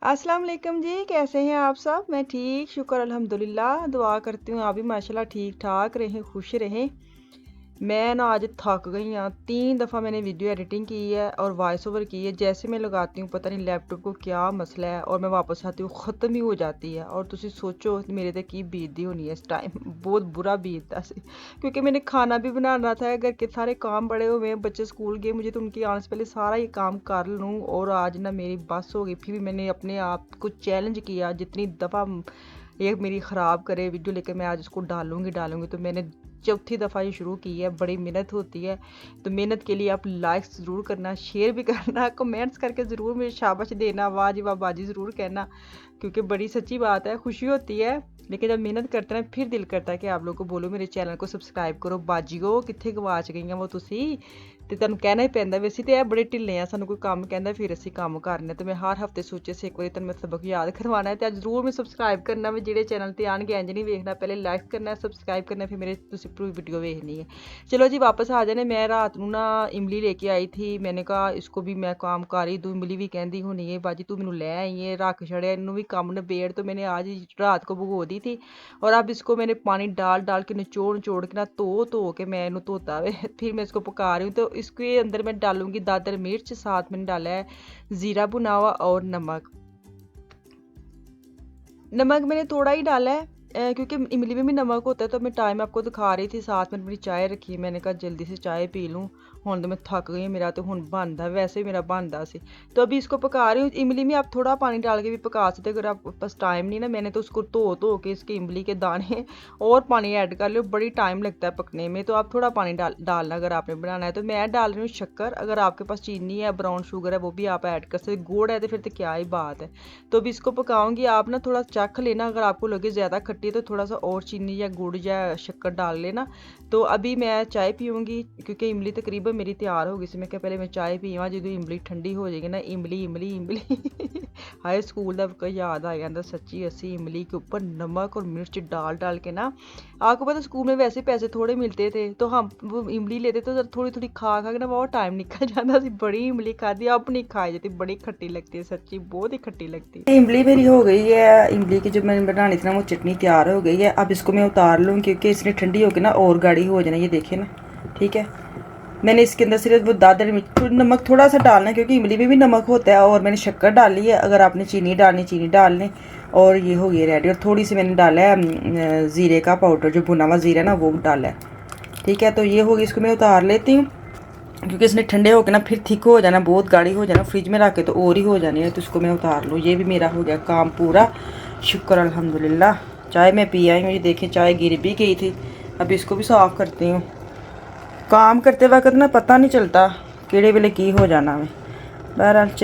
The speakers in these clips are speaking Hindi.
अस्सलाम वालेकुम जी, कैसे हैं आप सब? मैं ठीक, शुक्र अल्हम्दुलिल्लाह। दुआ करती हूँ आप भी माशाल्लाह ठीक ठाक रहें, खुश रहें। मैं ना आज थक गई हाँ, 3 दफ़ा मैंने वीडियो एडिटिंग की है और वॉइस ओवर की है। जैसे मैं लगाती हूँ पता नहीं लैपटॉप को क्या मसला है और मैं वापस आती हूँ ख़त्म ही हो जाती है। और तुसी सोचो मेरे ते की बीतदी होनी है इस टाइम बहुत बुरा बीतदा सी, क्योंकि मैंने खाना भी बनाना था, घर के सारे काम पड़े हुए हैं, बच्चे स्कूल गए, मुझे तो उनके आने से पहले सारा ये काम कर लूँ। और आज ना मेरी बस हो गई, फिर भी मैंने अपने आप को चैलेंज किया जितनी दफ़ा ये मेरी ख़राब करे वीडियो, लेकर मैं आज उसको डालूँगी डालूँगी। तो मैंने चौथी दफ़ा ये शुरू की है, बड़ी मेहनत होती है। तो मेहनत के लिए आप लाइक्स ज़रूर करना, शेयर भी करना, कमेंट्स करके ज़रूर मुझे शाबाश देना, वाह जी वाह बाजी ज़रूर कहना, क्योंकि बड़ी सच्ची बात है, खुशी होती है। लेकिन जब मेहनत करते हैं फिर दिल करता है कि आप लोगों को बोलो मेरे चैनल को सब्सक्राइब करो। बाजीओ कित्थे गवाच गईयां वो तुसी, ਤੇ ਤੁਹਾਨੂੰ ਕਹਿਣਾ ਹੀ ਪੈਂਦਾ। ਵੈਸੇ ਤੇ ਇਹ ਬੜੇ ਢਿੱਲੇ ਆ, ਸਾਨੂੰ ਕੋਈ ਕੰਮ ਕਹਿੰਦਾ ਫਿਰ ਅਸੀਂ ਕੰਮ ਕਰਨੇ। ਤੇ ਮੈਂ ਹਰ ਹਫਤੇ ਸੋਚਿਆ ਸੀ ਇੱਕ ਵਾਰੀ ਤੁਹਾਨੂੰ ਮੈਂ ਸਬਕ ਯਾਦ ਕਰਵਾਉਣਾ ਹੈ, ਤੇ ਅੱਜ ਜ਼ਰੂਰ ਮੈਂ ਸਬਸਕ੍ਰਾਈਬ ਕਰਨਾ ਵੀ, ਜਿਹੜੇ ਚੈਨਲ ਤੇ ਆਣਗੇ ਇੰਜ ਨਹੀਂ ਵੇਖਣਾ, ਪਹਿਲੇ ਲਾਈਕ ਕਰਨਾ, ਸਬਸਕ੍ਰਾਈਬ ਕਰਨਾ, ਫਿਰ ਮੇਰੇ ਤੁਸੀਂ ਪੂਰੀ वीडियो देखनी है। चलो जी वापस आ जाने। मैं रात ਨੂੰ ना इमली लेके आई थी, मैंने कहा इसको भी मैं काम कर ही दूँ। इमली भी कहती होनी है बाजी तू मैनू ले आई है, रख छड़िया इनू भी काम नबेड़। तो मैंने आज रात को भगो दी थी और अब इसको मैंने पानी डाल के निचोड़ निचोड़ के ना धो के मैं इन्हू धोता हुए फिर मैं इसको पका रही हूँ। तो इसके अंदर मैं डालूंगी दादर मिर्च, साथ मैंने डाला है ज़ीरा भुना हुआ और नमक। नमक मैंने थोड़ा ही डाला है क्योंकि इमली में भी नमक होता है। तो मैं टाइम आपको दिखा रही थी, साथ में अपनी चाय रखी है, मैंने कहा जल्दी से चाय पी लूँ। हुण तो मैं थक गई, मेरा तो हुण बनदा, वैसे ही मेरा बनदा सी। तो अभी इसको पका रही हूँ। इमली में आप थोड़ा पानी डाल के भी पका सकते अगर आपके पास टाइम नहीं ना। मैंने तो उसको धो के इसके इमली के दाने और पानी ऐड कर लो, बड़ी टाइम लगता है पकने में। तो आप थोड़ा पानी डालना अगर आपने बनाना है। तो मैं डाल रही हूँ शक्कर, अगर आपके पास चीनी है, ब्राउन शुगर है, वो भी आप ऐड कर सकते। गुड़ है तो फिर तो क्या ही बात है। तो अभी इसको पकाऊंगी, आप ना थोड़ा चख लेना, अगर आपको लगे ज़्यादा खट्टी तो थोड़ा सा और चीनी या गुड़ या शक्कर डाल लेना। तो अभी मैं चाय पीऊँगी क्योंकि इमली तकरीबन मेरी तैयार हो गई सी। मैं क्या पहले मैं चाय पीवां, जो इमली ठंडी हो जाएगी ना, इमली इमली इमली हाय स्कूल का वक्त याद आ गया सच्ची। असी इमली के ऊपर नमक और मिर्च डाल के ना, आपको पता स्कूल में वैसे पैसे थोड़े मिलते थे, तो हम वो इमली लेते तो थोड़ी थोड़ी खा के ना बहुत टाइम निकल जाता सी। बड़ी इमली खाती, अब नहीं खाई जाती, बड़ी खट्टी लगती है सच्ची, बहुत ही खट्टी लगती है। इमली मेरी हो गई है, इमली की जो मैंने बनानी थी ना वो चटनी तैयार हो गई है। अब इसको मैं उतार लूँ क्योंकि इसने ठंडी होकर ना और गाढ़ी हो जाना, ये देखिए ना। ठीक है, मैंने इसके अंदर सिर्फ वो दादर में नमक थोड़ा सा डालना है क्योंकि इमली में भी नमक होता है, और मैंने शक्कर डाली है, अगर आपने चीनी डालनी चीनी डाल लें। और ये हो गई रेडी। और थोड़ी सी मैंने डाला है ज़ीरे का पाउडर, जो भुना हुआ ज़ीरा ना वो डाला है। ठीक है, तो ये होगी, इसको मैं उतार लेती हूँ क्योंकि इसने ठंडे होकर ना फिर थिक हो जाना, बहुत गाढ़ी हो जाना, फ्रिज में रख के तो और ही हो जानी है। तो इसको मैं उतार लूँ। ये भी मेरा हो गया काम पूरा, शुक्र अल्हम्दुलिल्लाह। चाय मैं पी आई हूँ, ये देखें चाय गिर भी गई थी। अब इसको भी साफ़ करती हूँ। काम करते वक्त ना पता नहीं चलता किड़े वेले की हो जाना है। बहरहाल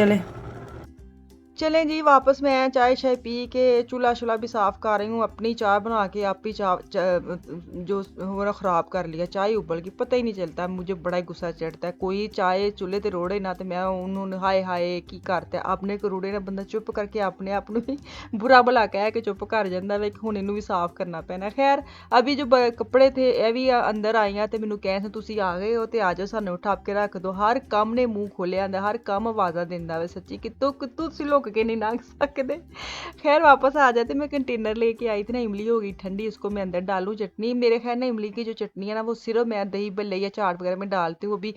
चलें जी वापस मैं चाय शाय पी के चूल्हा शुल्हा भी साफ़ कर रही हूँ। अपनी चाय बना के आप ही जो हो ना ख़राब कर लिया, चाय उबल गई, पता ही नहीं चलता। मुझे बड़ा ही गुस्सा चढ़ता है, कोई चाय चूल्हे ते रोड़े ना, तो मैं उन्होंने हाय हाय की करता है अपने को रोड़े ना, बंदा चुप करके अपने आप ਨੂੰ भी बुरा भला कह के चुप कर ਜਾਂਦਾ ਵੇ कि ਹੁਣ ਇਹਨੂੰ ਵੀ ਸਾਫ਼ ਕਰਨਾ ਪੈਣਾ। खैर अभी जो कपड़े थे ਇਹ ਵੀ अंदर आई हैं, तो मैनू कह ਤੁਸੀਂ आ गए हो तो आ जाओ, ਸਾਨੂੰ ਠੱਪ ਕੇ ਰੱਖ दो। हर ਕੰਮ ने मूँह खोलिया ਹੁੰਦਾ, हर ਕੰਮ आवाज़ां ਦਿੰਦਾ ਵੇ सच्ची, कितों ਤੁਸੀਂ लुक के नहीं लंघ सकते। खैर वापस आ जाते। मैं कंटेनर लेके आई थी ना, इमली हो गई ठंडी, इसको मैं अंदर डालूं चटनी। मेरे ख्याल ना इमली की जो चटनी है ना वो सिर्फ मैं दही भल्ले या चाट वगैरह में डालती हूँ, वो भी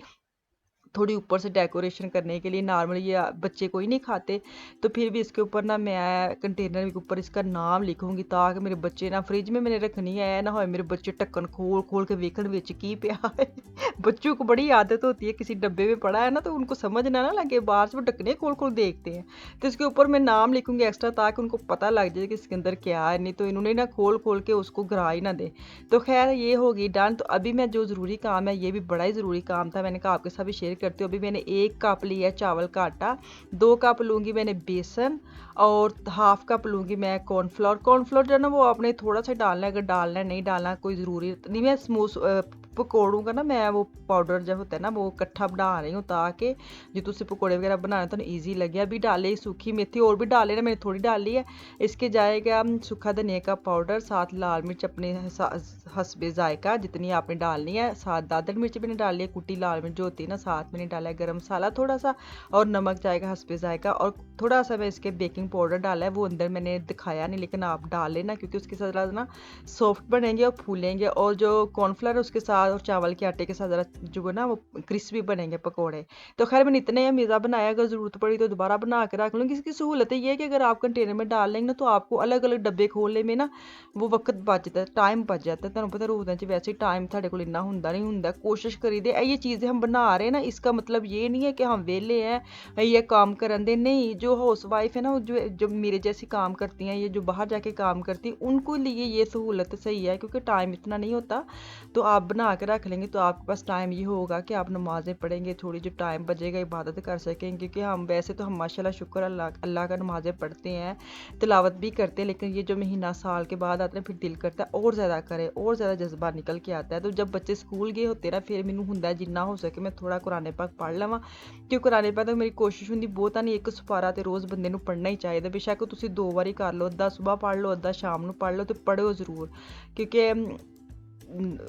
थोड़ी ऊपर से डेकोरेशन करने के लिए। नॉर्मली ये बच्चे कोई नहीं खाते, तो फिर भी इसके ऊपर ना मैं कंटेनर के ऊपर इसका नाम लिखूंगी ताकि मेरे बच्चे ना, फ्रिज में मैंने रखनी है ना हो मेरे बच्चे ढक्कन खोल खोल के वेखन विच की पिया है। बच्चों को बड़ी आदत होती है, किसी डब्बे में पड़ा है ना तो उनको समझ ना लगे, बाहर से वो ढक्कने खोल खोल देखते हैं। तो इसके ऊपर मैं नाम लिखूंगी एक्स्ट्रा ताकि उनको पता लग जाए कि इसके अंदर क्या है, नहीं तो इन्होंने ना खोल खोल के उसको गिरा ही ना दे। तो खैर ये होगी डन। तो अभी मैं जो ज़रूरी काम है, ये भी बड़ा ही ज़रूरी काम था, मैंने कहा आपके साथ भी शेयर करती हूँ। अभी मैंने 1 कप लिया चावल का आटा, 2 कप लूँगी मैंने बेसन, और हाफ कप लूँगी मैं कॉर्नफ्लोर। कॉर्नफ्लोर जो है ना वो आपने थोड़ा सा डालना है, अगर डालना है, नहीं डालना कोई ज़रूरी नहीं। मैं स्मूथ पकौड़ों का ना मैं वो पाउडर जो होता है ना वो इकट्ठा बना रही हूँ, ताकि जो तुसी पकौड़े वगैरह बनाने तो ईजी लगे। अभी डाले सूखी मेथी और भी डाले ना, मैंने थोड़ी डाली है। इसके जाएगा सूखा धनिया का पाउडर, साथ लाल मिर्च अपने हस्बे जायका जितनी आपने डालनी है, साथ दादर मिर्च मैंने डाली है, कुटी लाल मिर्च जो होती है ना, साथ मैंने डाला है गरम मसाला थोड़ा सा, और नमक जाएगा हस्बे जायका, और थोड़ा सा मैं इसके बेकिंग पाउडर डाला है, वो अंदर मैंने दिखाया नहीं, लेकिन आप डाल लेना क्योंकि उसके साथ ज़रा ना सॉफ्ट बनेंगे और फूलेंगे, और जो कॉर्नफ्लावर है उसके साथ और चावल के आटे के साथ ज़रा जो है ना वो क्रिस्पी बनेंगे पकौड़े। तो खैर मैंने इतने ही मीज़ा बनाया, अगर ज़रूरत पड़ी तो दोबारा बना के रख लूँगी। इसकी सहूलत ये है कि अगर आप कंटेनर में डाल लेंगे ना तो आपको अलग अलग डब्बे खोलने में ना वो वक्त बचता है, टाइम बच जाता है। तुहानू पता रोज़ां च वैसे ही टाइम साढ़े कोल इन्ना हुंदा नहीं हुंदा। कोशिश करी दे ये चीज़ें हम बना रहे हैं ना, इसका मतलब ये नहीं है कि हम वेले हैं ये काम करन दे, नहीं। जो हाउस वाइफ है ना, जो जो मेरे जैसी काम करती हैं, ये जो बाहर जाके काम करती हैं, उनको लिए ये सहूलत सही है क्योंकि टाइम इतना नहीं होता। तो आप बना के रख लेंगे तो आपके पास टाइम ये होगा कि आप नमाज़ें पढ़ेंगे, थोड़ी जो टाइम बचेगा इबादत कर सकेंगे। क्योंकि हम वैसे तो हम माशाल्लाह शुक्र अल्लाह अल्लाह का नमाज़ें पढ़ते हैं, तिलावत भी करते हैं, लेकिन ये जो महीना साल के बाद आता है फिर दिल करता है और ज़्यादा करें, और ज़्यादा जज्बा निकल के आता है। तो जब बच्चे स्कूल गए होते ना, फिर मैनू हुंदा जिन्ना हो सके मैं थोड़ा कुरान पाक पढ़ लवां, क्योंकि कुरान पाक मेरी कोशिश हुंदी बहुता नहीं, एक सुपारा तो रोज़ बंदे नू पढ़ना ही चाहिए। बेशक तुसी 2 वारी कर लो, अद्धा सुबह पढ़ लो, अद्धा शाम नू पढ़ लो, तो पढ़ो ज़रूर, क्योंकि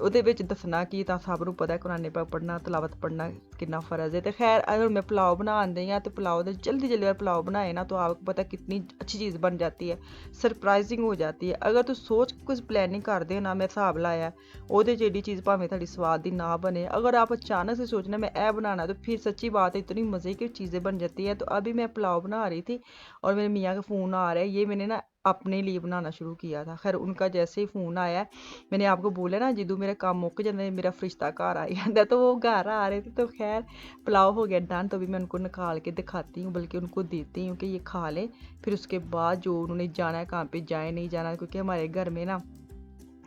ਉਹਦੇ ਵਿੱਚ ਦੱਸਣਾ ਕਿ ਤਾਂ ਸਭ ਨੂੰ ਪਤਾ ਕੁਰਾਨ ਪਾਕ ਪੜ੍ਹਨਾ, ਤਲਾਵਤ ਪੜ੍ਹਨਾ कितना फ़र्ज़ है। तो खैर अगर मैं पुलाव बना दें या तो पुलाव जल्दी जल्दी पुलाव बनाए ना, तो आपको पता कितनी अच्छी चीज़ बन जाती है, सरप्राइजिंग हो जाती है। अगर तो सोच कुछ प्लानिंग कर दे ना, मैं हिसाब लाया ਉਹਦੇ ਚ ਜਿਹੜੀ चीज़ भावें थोड़ी स्वाद दी ना बने, अगर आप अचानक से सोचना मैं ए बनाना, तो फिर सच्ची बात है इतनी मज़े की चीज़ें बन जाती है। तो अभी मैं पुलाव बना रही थी और मेरे मियाँ का फ़ोन आ रहा है, ये मैंने ना अपने लिए बनाना शुरू किया था। खैर उनका जैसे ही फ़ोन आया, मैंने आपको बोला ना जिदू मेरा काम मुक जाता है मेरा फरिश्ता घर आ जाता, तो वो घर आ रहे थे। तो खैर पुलाव हो गया डन, तो अभी मैं उनको निकाल के दिखाती हूँ, बल्कि उनको देती हूँ कि ये खा लें, फिर उसके बाद जो उन्होंने जाना है कहाँ पे जाए नहीं जाना, क्योंकि हमारे घर में ना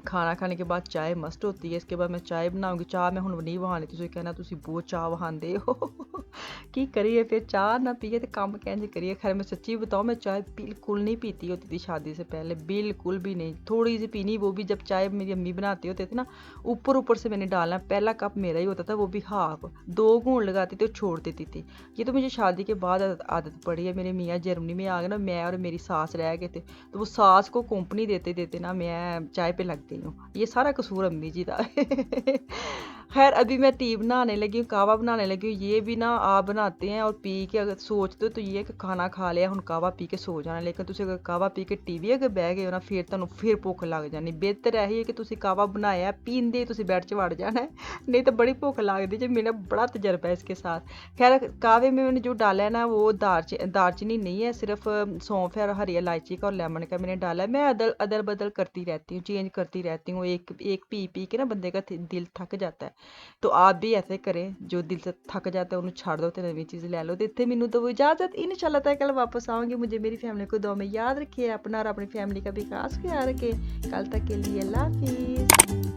खाना खाने के बाद चाय मस्ट होती है। इसके बाद मैं चाय बनाऊंगी, चाह मैं हुण नहीं बहानी, तुसीं कहना तुसीं बहुत चाह बहांदे हो की करिए फिर, चाह ना पिए तो काम कैसे करिए। खैर मैं सच्ची बताऊँ, मैं चाय बिल्कुल नहीं पीती होती थी शादी से पहले, बिल्कुल भी नहीं, थोड़ी सी पीनी, वो भी जब चाय मेरी अम्मी बनाते होते थे ना, ऊपर ऊपर से मैंने डालना, पहला कप मेरा ही होता था, वो भी हाफ, 2 घूंट लगाती थी और छोड़ देती थी। ये तो मुझे शादी के बाद आदत पड़ी है। मेरे मियाँ जर्मनी में आ गए ना, मैं और मेरी सास रह गए थे, तो वो सास को कंपनी देते देते ना मैं चाय पे लग गई हूँ। ये सारा कसूर अम्मी जी का खैर अभी मैं टी बनाने लगी हूँ, कहवा बनाने लगी हूँ। ये भी ना आप बनाते हैं और पी के अगर सोचते हो तो ये कि खाना खा लिया, हुण कहवा पी के सो जाना, लेकिन तुसीं अगर कहवा पी के टी वी अगर बह गए हो ना, फिर तुहानूं फिर भुख लग जानी। बेहतर यही है कि तुसीं कहवा बनाया पींदे ही तुसीं बैड च वड़ जाना है, नहीं तो बड़ी भुख लगती है। मेरा बड़ा तजर्बा है इसके साथ। खैर कहवे में मैंने जो डाला है ना, वो दालचीनी नहीं है, सिर्फ सौंफ है और हरी इलायची का और लेमन का मैंने डाला है। मैं अदल बदल करती रहती हूँ, चेंज करती रहती हूँ, एक पी पी के ना बंदे का दिल थक जाता है। तो आप भी ऐसे करें, जो दिल से थक जाता है उन्हें छाड़ दो तो नवी चीज़ ले लो। तो इतने मैनू तो इजाज़त, इंशाल्लाह ताला कल वापस आऊँगी। मुझे मेरी फैमिली को दुआ में याद रखिए, अपना और अपनी फैमिली का भी खास ख्याल रखिए। कल तक के लिए अल्लाह हाफिज़।